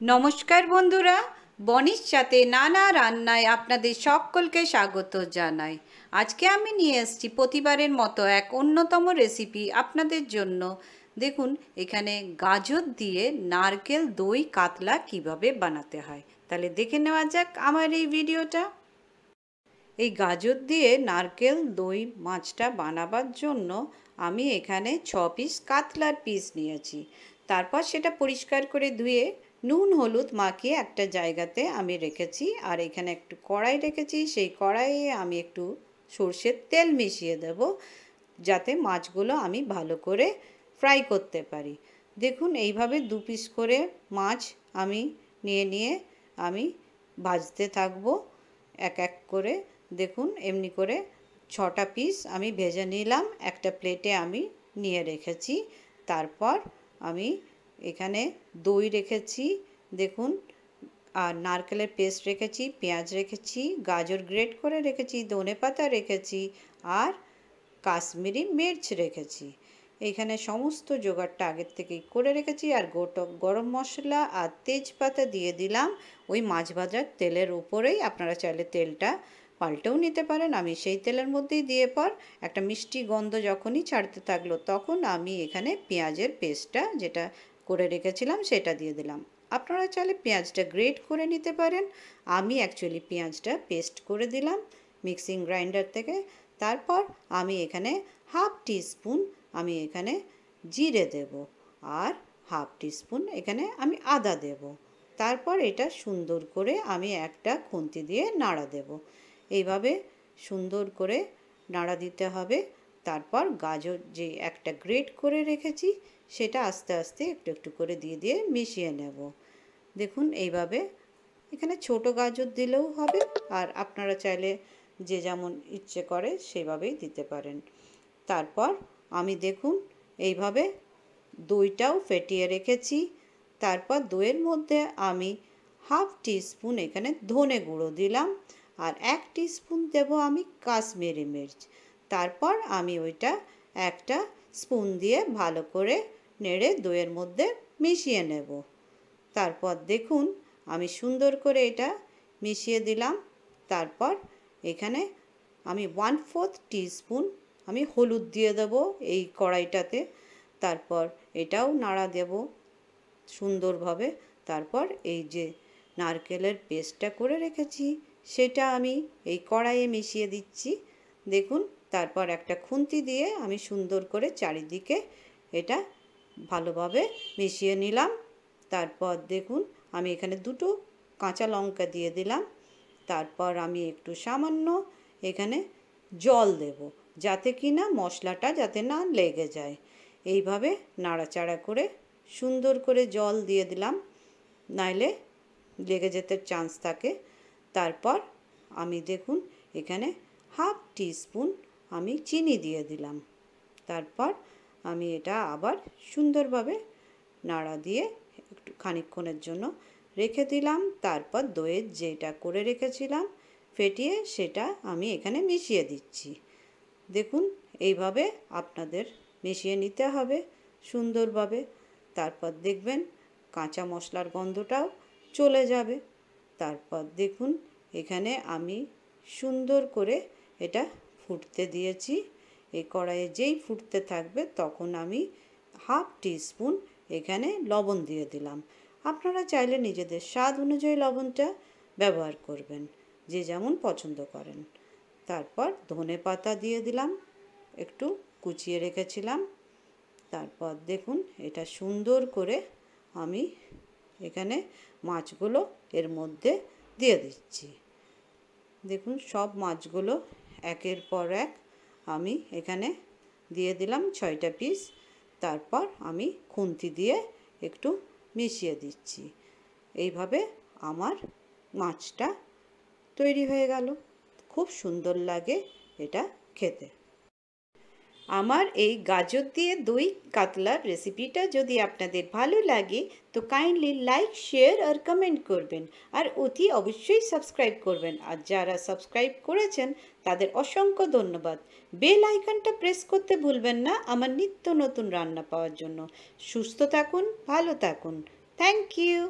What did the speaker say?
নমস্কার বন্ধুরা, বনির সাথে নানা রান্নায় আপনাদের সকলকে স্বাগত জানাই। আজকে আমি নিয়ে এসেছি প্রতিবারের মতো এক অন্যতম রেসিপি আপনাদের জন্য। দেখুন, এখানে গাজর দিয়ে নারকেল দই কাতলা কিভাবে বানাতে হয়। তাহলে দেখে নেওয়া যাক আমার এই ভিডিওটা। এই গাজর দিয়ে নারকেল দই মাছটা বানাবার জন্য আমি এখানে 6 পিস কাতলার পিস নিয়েছি। তারপর সেটা পরিষ্কার করে ধুয়ে নুন হলুদ মাখিয়ে একটা জায়গাতে আমি রেখেছি। আর এখানে একটু কড়াই রেখেছি, সেই কড়াইয়ে আমি একটু সর্ষের তেল মিশিয়ে দেব, যাতে মাছগুলো আমি ভালো করে ফ্রাই করতে পারি। দেখুন, এইভাবে 2 পিস করে মাছ আমি নিয়ে আমি ভাজতে থাকবো এক এক করে। দেখুন, এমনি করে 6টা পিস আমি ভেজে নিলাম, একটা প্লেটে আমি নিয়ে রেখেছি। তারপর আমি এখানে দই রেখেছি, দেখুন, আর নারকেলের পেস্ট রেখেছি, পেঁয়াজ রেখেছি, গাজর গ্রেট করে রেখেছি, ধনেপাতা রেখেছি, আর কাশ্মীরি মির্চ রেখেছি। এইখানে সমস্ত জোগাড়টা আগের থেকেই করে রেখেছি। আর গোটা গরম মশলা আর তেজপাতা দিয়ে দিলাম ওই মাছ ভাজার তেলের উপরেই। আপনারা চাইলে তেলটা পাল্টেও নিতে পারেন। আমি সেই তেলের মধ্যেই দিয়ে পর একটা মিষ্টি গন্ধ যখনই ছাড়তে থাকলো, তখন আমি এখানে পেঁয়াজের পেস্টটা যেটা করে রেখেছিলাম সেটা দিয়ে দিলাম। আপনারা চাইলে পেঁয়াজটা গ্রেট করে নিতে পারেন। আমি অ্যাকচুয়ালি পেঁয়াজটা পেস্ট করে দিলাম মিক্সিং গ্রাইন্ডার থেকে। তারপর আমি এখানে হাফ টিস্পুন আমি এখানে জিরে দেব, আর হাফ টিস্পুন এখানে আমি আদা দেব। তারপর এটা সুন্দর করে আমি একটা খুন্তি দিয়ে নাড়া দেব। এইভাবে সুন্দর করে নাড়া দিতে হবে। তারপর গাজর যে একটা গ্রেট করে রেখেছি সেটা আস্তে আস্তে একটু একটু করে দিয়ে মিশিয়ে নেব। দেখুন, এইভাবে এখানে ছোট গাজর দিলেও হবে, আর আপনারা চাইলে যে যেমন ইচ্ছে করে সেভাবেই দিতে পারেন। তারপর আমি দেখুন এইভাবে দইটাও ফেটিয়ে রেখেছি। তারপর দইয়ের মধ্যে আমি হাফ টিস্পুন এখানে ধনে গুঁড়ো দিলাম, আর 1 টিস্পুন দেব আমি কাশ্মীরি মির্চ। তারপর আমি ওইটা একটা স্পুন দিয়ে ভালো করে নেড়ে দইয়ের মধ্যে মিশিয়ে নেব। তারপর দেখুন, আমি সুন্দর করে এটা মিশিয়ে দিলাম। তারপর এখানে আমি 1/4 টিস্পুন আমি হলুদ দিয়ে দেব এই কড়াইটাতে। তারপর এটাও নাড়া দেব সুন্দরভাবে। তারপর এই যে নারকেলের পেস্টটা করে রেখেছি সেটা আমি এই কড়াইয়ে মিশিয়ে দিচ্ছি। দেখুন, তারপর একটা খুন্তি দিয়ে আমি সুন্দর করে চারিদিকে এটা ভালোভাবে মিশিয়ে নিলাম। তারপর দেখুন, আমি এখানে 2টো কাঁচা লঙ্কা দিয়ে দিলাম। তারপর আমি একটু সামান্য এখানে জল দেব, যাতে কি না মশলাটা যাতে না লেগে যায়। এইভাবে নাড়াচাড়া করে সুন্দর করে জল দিয়ে দিলাম, নাইলে লেগে যেতে চান্স থাকে। তারপর আমি দেখুন এখানে হাফ টিস্পুন আমি চিনি দিয়ে দিলাম। তারপর আমি এটা আবার সুন্দরভাবে নাড়া দিয়ে একটু খানিকক্ষণের জন্য রেখে দিলাম। তারপর দইয়ের যেটা করে রেখেছিলাম ফেটিয়ে সেটা আমি এখানে মিশিয়ে দিচ্ছি। দেখুন, এইভাবে আপনাদের মিশিয়ে নিতে হবে সুন্দরভাবে। তারপর দেখবেন কাঁচা মশলার গন্ধটাও চলে যাবে। তারপর দেখুন এখানে আমি সুন্দর করে এটা ফুটতে দিয়েছি। এই কড়াইয়ে যেই ফুটতে থাকবে তখন আমি হাফ টিস্পুন এখানে লবণ দিয়ে দিলাম। আপনারা চাইলে নিজেদের স্বাদ অনুযায়ী লবণটা ব্যবহার করবেন, যে যেমন পছন্দ করেন। তারপর ধনেপাতা দিয়ে দিলাম, একটু কুচিয়ে রেখেছিলাম। তারপর দেখুন এটা সুন্দর করে আমি এখানে মাছগুলো এর মধ্যে দিয়ে দিচ্ছি। দেখুন, সব মাছগুলো একের পর এক আমি এখানে দিয়ে দিলাম 6টা পিস। তারপর আমি খুন্তি দিয়ে একটু মিশিয়ে দিচ্ছি। এইভাবে আমার মাছটা তৈরি হয়ে গেল। খুব সুন্দর লাগে এটা খেতে। আমার এই গাজর দিয়ে দই কাতলার রেসিপিটা যদি আপনাদের ভালো লাগে তো কাইন্ডলি লাইক, শেয়ার আর কমেন্ট করবেন, আর অতি অবশ্যই সাবস্ক্রাইব করবেন। আর যারা সাবস্ক্রাইব করেছেন তাদের অসংখ্য ধন্যবাদ। বেল আইকনটা প্রেস করতে ভুলবেন না আমার নিত্য নতুন রান্না পাওয়ার জন্য। সুস্থ থাকুন, ভালো থাকুন। Thank you.